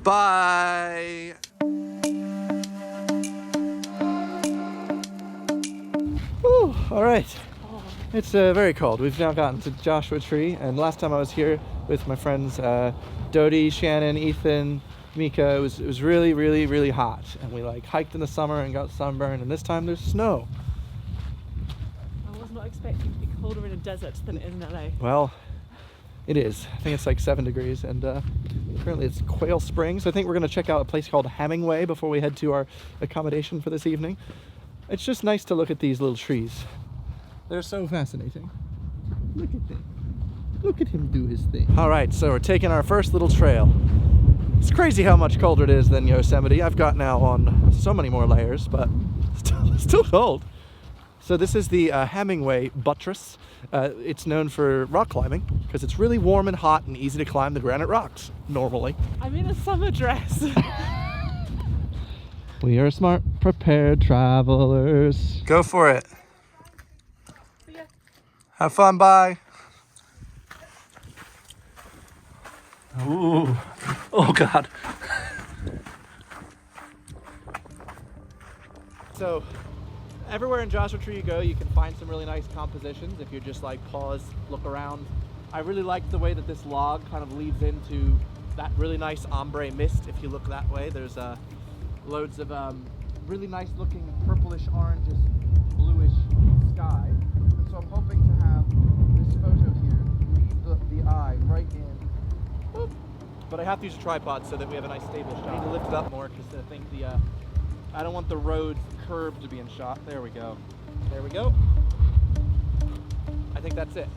Bye. Whew, all right. It's very cold. We've now gotten to Joshua Tree, and last time I was here with my friends Dodie, Shannon, Ethan, Mika, it was really, really, really hot, and we like hiked in the summer and got sunburned, and this time there's snow. I was not expecting it to be colder in a desert than it is in LA. Well, it is. I think it's like 7 degrees, and currently it's Quail Springs. I think we're going to check out a place called Hemingway before we head to our accommodation for this evening. It's just nice to look at these little trees. They're so fascinating. Look at them. Look at him do his thing. All right, so we're taking our first little trail. It's crazy how much colder it is than Yosemite. I've got now on so many more layers, but still cold. So this is the Hemingway Buttress. It's known for rock climbing because it's really warm and hot and easy to climb the granite rocks normally. I'm in a summer dress. We are smart, prepared travelers. Go for it. See ya. Have fun, bye. Ooh. Oh God. So, everywhere in Joshua Tree you go, you can find some really nice compositions if you're just like pause, look around. I really like the way that this log kind of leads into that really nice ombre mist. If you look that way, there's loads of really nice looking purplish, orangish, bluish sky. And so I'm hoping to have this photo here lead the eye right in. Boop. But I have to use a tripod so that we have a nice stable shot. I need to lift it up more because I think I don't want the road curb to be in shot. There we go. There we go. I think that's it.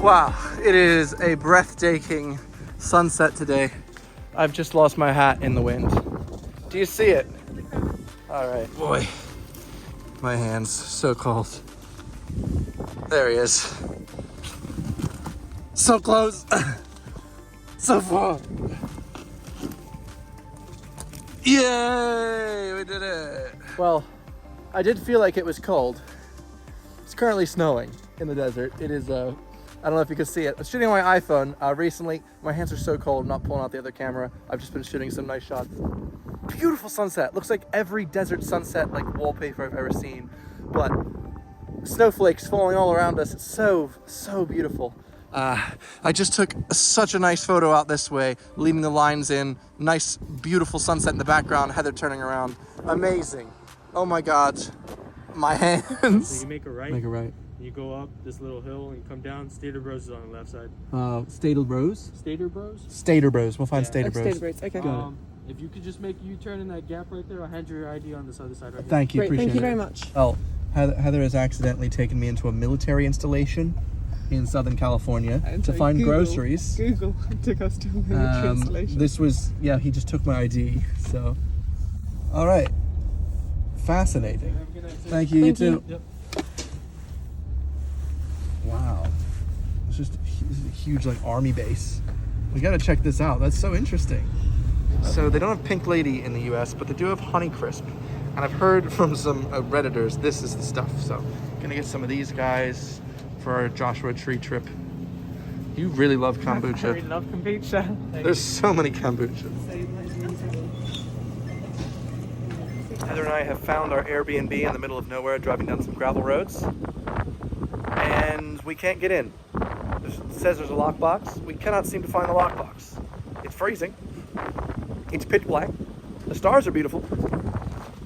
Wow, it is a breathtaking sunset today. I've just lost my hat in the wind. Do you see it? All right, boy. My hands so cold. There he is. So close. So far. Yay! We did it. Well, I did feel like it was cold. It's currently snowing in the desert. It is I don't know if you can see it. I was shooting on my iPhone recently. My hands are so cold, I'm not pulling out the other camera. I've just been shooting some nice shots. Beautiful sunset. Looks like every desert sunset like wallpaper I've ever seen. But snowflakes falling all around us. It's so beautiful. I just took such a nice photo out this way, leaving the lines in. Nice, beautiful sunset in the background. Heather turning around. Amazing. Oh my God. My hands. So you make a right. Make a right. You go up this little hill and come down. Stater Bros is on the left side. Stater Bros? Stater Bros? Stater Bros. We'll find Yeah. Stater Bros. Stater Bros. Okay. Got it. If you could just make a U-turn in that gap right there, I'll hand you your ID on this other side right here. Thank you. Great. Appreciate Thank you it. very much. Oh, Heather has accidentally taken me into a military installation in Southern California to find groceries. Google took us to a military installation. This was, yeah, he just took my ID, so. All right. Fascinating. Have a good night, sir. Thank you, you Thank you. too. Yep. Wow. It's just a huge like army base. We gotta check this out. That's so interesting. So they don't have Pink Lady in the US, but they do have Honeycrisp. And I've heard from some Redditors, this is the stuff. So gonna get some of these guys for our Joshua Tree trip. You really love I kombucha. love kombucha. There's so many kombucha. Heather and I have found our Airbnb in the middle of nowhere, driving down some gravel roads. And we can't get in. It says there's a lockbox. We cannot seem to find the lockbox. It's freezing. It's pitch black. The stars are beautiful.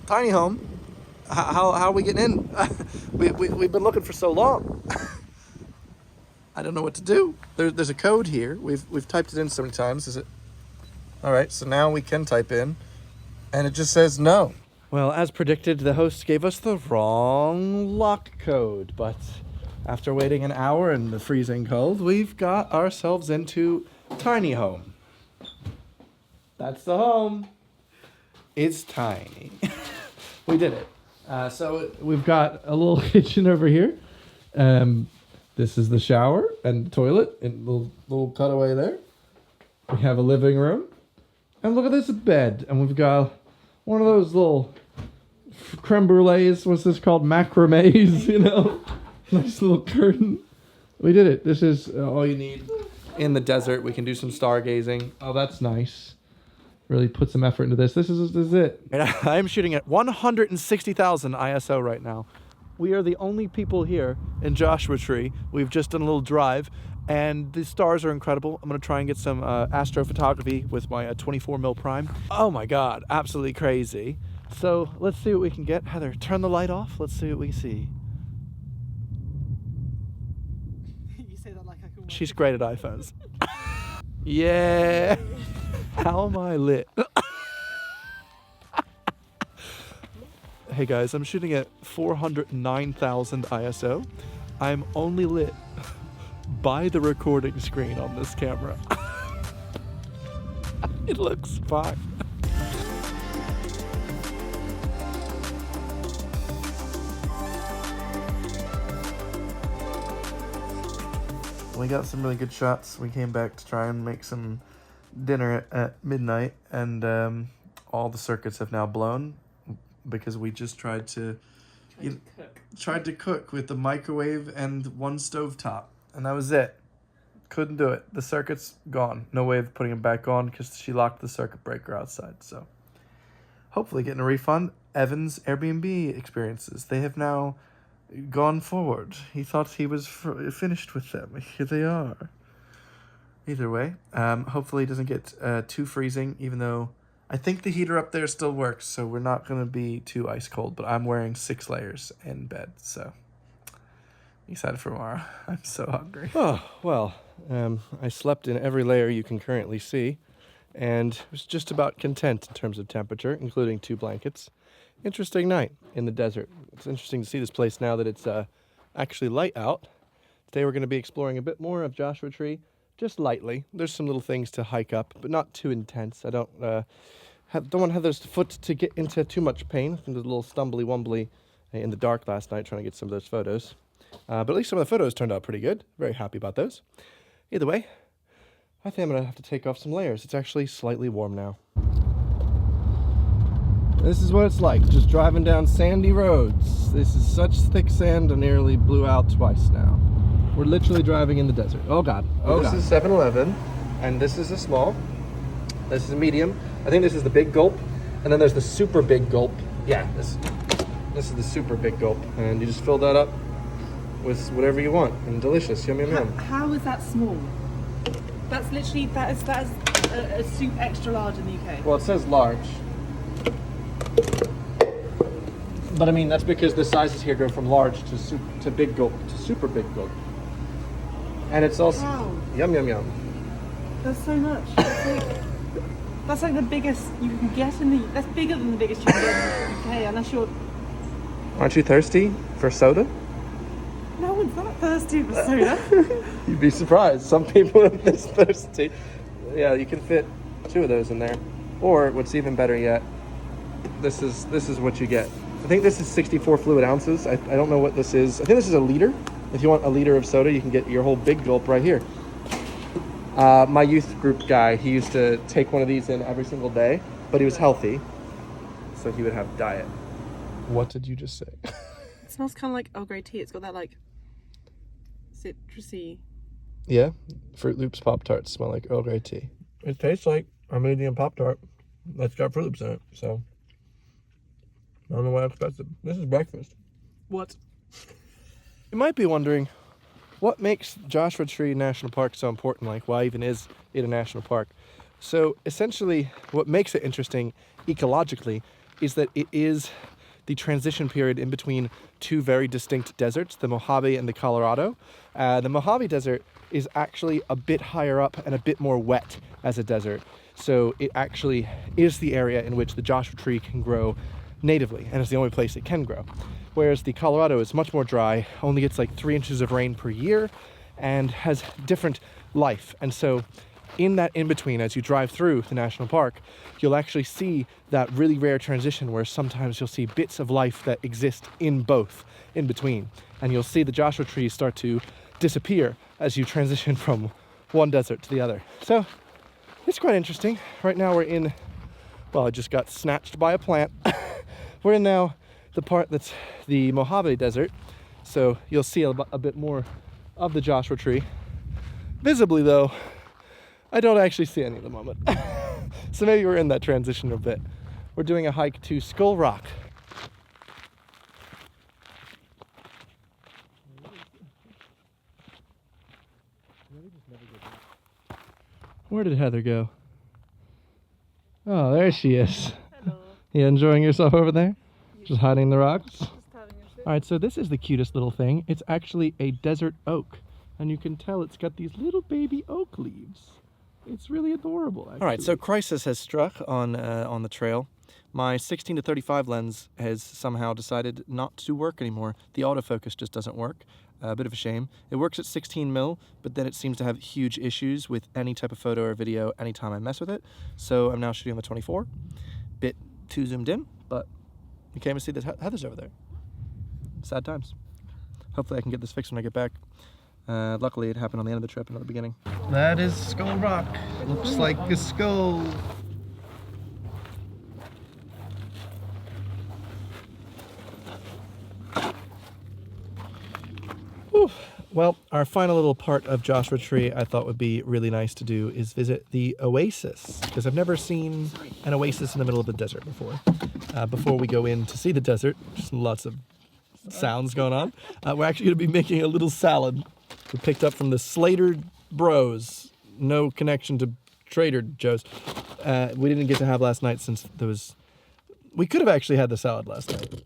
Tiny home. How are we getting in? We've been looking for so long. I don't know what to do. There's a code here. We've typed it in so many times. Is it? All right, so now we can type in, and it just says no. Well, as predicted, the host gave us the wrong lock code, but after waiting an hour in the freezing cold, we've got ourselves into tiny home. That's the home. It's tiny. We did it. So we've got a little kitchen over here. This is the shower and toilet and little cutaway there. We have a living room. And look at this bed. And we've got one of those little creme brulees. What's this called? Macramees, you know? Nice little curtain. We did it. This is all you need. In the desert, we can do some stargazing. Oh, that's nice. Really put some effort into this. This is it. And I'm shooting at 160,000 ISO right now. We are the only people here in Joshua Tree. We've just done a little drive, and the stars are incredible. I'm gonna try and get some astrophotography with my 24mm prime. Oh my God, absolutely crazy. So let's see what we can get. Heather, turn the light off. Let's see what we see. You say that like I can. She's great at iPhones. Yeah. How am I lit? Hey guys, I'm shooting at 409,000 ISO. I'm only lit by the recording screen on this camera. It looks fine. We got some really good shots. We came back to try and make some dinner at midnight, and all the circuits have now blown because we just tried to cook with the microwave and one stove top, and that was it. Couldn't do it. The circuit's gone. No way of putting it back on because she locked the circuit breaker outside. So hopefully getting a refund. Evan's Airbnb experiences, they have now gone forward. He thought he was finished with them. Here they are. Either way, hopefully it doesn't get too freezing, even though I think the heater up there still works, so we're not going to be too ice cold, but I'm wearing 6 layers in bed, so excited for tomorrow. I'm so hungry. Oh, well, I slept in every layer you can currently see, and was just about content in terms of temperature, including 2 blankets. Interesting night in the desert. It's interesting to see this place now that it's actually light out. Today we're going to be exploring a bit more of Joshua Tree, just lightly. There's some little things to hike up, but not too intense. I don't want Heather's foot to get into too much pain. I was a little stumbly-wumbly in the dark last night trying to get some of those photos. But at least some of the photos turned out pretty good. Very happy about those. Either way, I think I'm going to have to take off some layers. It's actually slightly warm now. This is what it's like, just driving down sandy roads. This is such thick sand, I nearly blew out twice now. We're literally driving in the desert. Oh God. Oh God. This is 7-Eleven, and this is a small. This is a medium. I think this is the big gulp, and then there's the super big gulp. Yeah, this is the super big gulp, and you just fill that up with whatever you want, and delicious. Yum yum yum. How is that small? That's literally that is a soup extra large in the UK. Well, it says large. But I mean, that's because the sizes here go from large to big gulp to super big gulp. And it's also yum yum yum. That's so much. That's like the biggest you can get in the. That's bigger than the biggest you can get in the UK, unless you're. Aren't you thirsty for soda? No one's that thirsty for soda. You'd be surprised. Some people are this thirsty. Yeah, you can fit 2 of those in there. Or what's even better yet, this is what you get. I think this is 64 fluid ounces. I don't know what this is. I think this is a liter. If you want a liter of soda, you can get your whole big gulp right here. My youth group guy, he used to take one of these in every single day, but he was healthy, so he would have diet. What did you just say? It smells kind of like Earl Grey tea. It's got that like citrusy. Yeah, Fruit Loops Pop-Tarts smell like Earl Grey tea. It tastes like a medium Pop-Tart that's got Fruit Loops in it, so I don't know what I expected. This is breakfast. What? You might be wondering, what makes Joshua Tree National Park so important? Like, why even is it a national park? So essentially, what makes it interesting ecologically is that it is the transition period in between 2 very distinct deserts, the Mojave and the Colorado. The Mojave Desert is actually a bit higher up and a bit more wet as a desert. So it actually is the area in which the Joshua Tree can grow natively, and it's the only place it can grow. Whereas the Colorado is much more dry, only gets like 3 inches of rain per year, and has different life. And so in that in-between, as you drive through the national park, you'll actually see that really rare transition where sometimes you'll see bits of life that exist in both in between. And you'll see the Joshua trees start to disappear as you transition from one desert to the other. So it's quite interesting. Right now we're in, well, I just got snatched by a plant. We're in now the part that's the Mojave Desert. So you'll see a bit more of the Joshua Tree. Visibly though, I don't actually see any at the moment. So maybe we're in that transition a bit. We're doing a hike to Skull Rock. Where did Heather go? Oh, there she is. Hello. You enjoying yourself over there? Just hiding in the rocks? Just having a shit. All right, so this is the cutest little thing. It's actually a desert oak, and you can tell it's got these little baby oak leaves. It's really adorable, actually. All right, so crisis has struck on the trail. My 16 to 35 lens has somehow decided not to work anymore. The autofocus just doesn't work. A bit of a shame. It works at 16 mil, but then it seems to have huge issues with any type of photo or video anytime I mess with it. So I'm now shooting on the 24. Bit too zoomed in, but you can't even see that Heather's over there. Sad times. Hopefully I can get this fixed when I get back. Luckily it happened on the end of the trip and not the beginning. That is Skull Rock. Looks like a skull. Whew. Well, our final little part of Joshua Tree I thought would be really nice to do is visit the oasis, because I've never seen an oasis in the middle of the desert before. Before we go in to see the desert, just lots of sounds going on, we're actually going to be making a little salad we picked up from the Slater Bros. No connection to Trader Joe's. We didn't get to have last night since there was... We could have actually had the salad last night.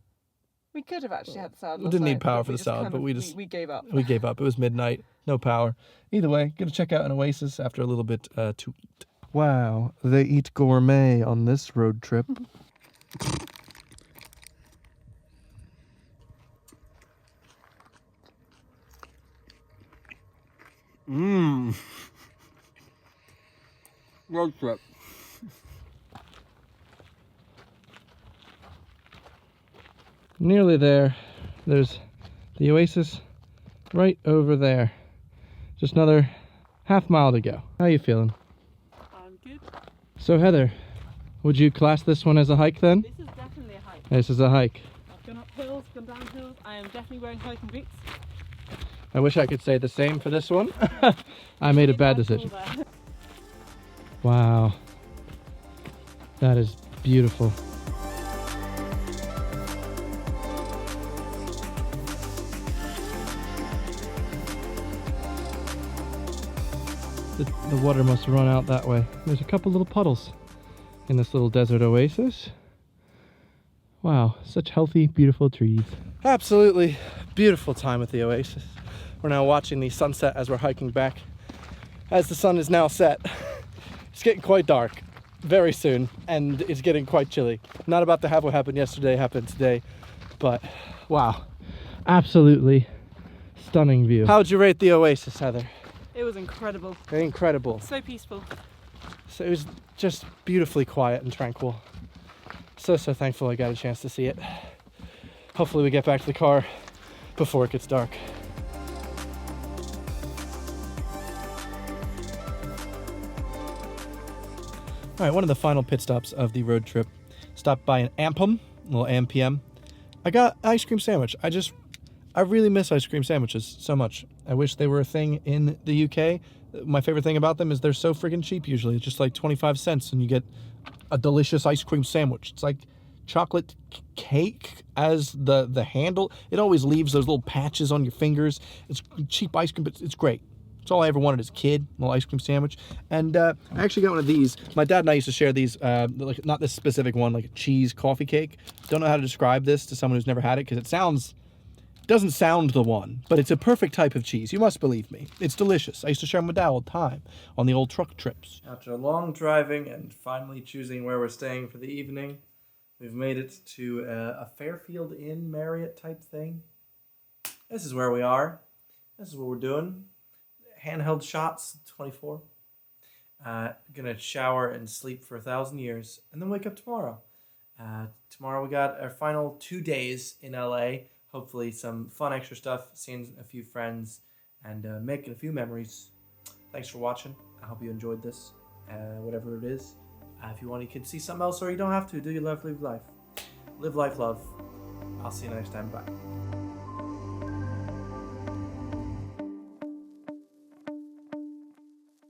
We could have actually had the salad. We didn't need power for the salad, but we gave up. We gave up. It was midnight, no power. Either way, gonna check out an oasis after a little bit to eat. Wow, they eat gourmet on this road trip. Mmm. Road trip. Nearly there. There's the oasis right over there. Just another half mile to go. How you feeling? I'm good. So Heather, would you class this one as a hike then? This is definitely a hike. This is a hike. I've gone up hills, gone down hills. I am definitely wearing hiking boots. I wish I could say the same for this one. I made a bad decision. Wow. That is beautiful. The water must run out that way. There's a couple little puddles in this little desert oasis. Wow, such healthy, beautiful trees. Absolutely beautiful time at the oasis. We're now watching the sunset as we're hiking back. As the sun is now set, it's getting quite dark very soon, and it's getting quite chilly. Not about to have what happened yesterday happen today, but wow, absolutely stunning view. How would you rate the oasis, Heather? It was incredible. Incredible. So peaceful. So it was just beautifully quiet and tranquil. So thankful I got a chance to see it. Hopefully we get back to the car before it gets dark. All right, one of the final pit stops of the road trip. Stopped by an Ampum, a little AMPM. I got an ice cream sandwich. I really miss ice cream sandwiches so much. I wish they were a thing in the UK. My favorite thing about them is they're so friggin' cheap usually. It's just like 25 cents and you get a delicious ice cream sandwich. It's like chocolate cake as the handle. It always leaves those little patches on your fingers. It's cheap ice cream, but it's great. It's all I ever wanted as a kid, a little ice cream sandwich. And I actually got one of these. My dad and I used to share these, like not this specific one, like a cheese coffee cake. Don't know how to describe this to someone who's never had it because it doesn't sound the one, but it's a perfect type of cheese. You must believe me. It's delicious. I used to share them with Dad all the time on the old truck trips. After long driving and finally choosing where we're staying for the evening, we've made it to a Fairfield Inn Marriott type thing. This is where we are. This is what we're doing. Handheld shots, 24. Gonna shower and sleep for 1,000 years and then wake up tomorrow. Tomorrow we got our final 2 days in LA. Hopefully some fun extra stuff, seeing a few friends, and making a few memories. Thanks for watching. I hope you enjoyed this, whatever it is. If you want, you can see something else, or you don't have to. Do your love, live life. Live life, love. I'll see you next time. Bye.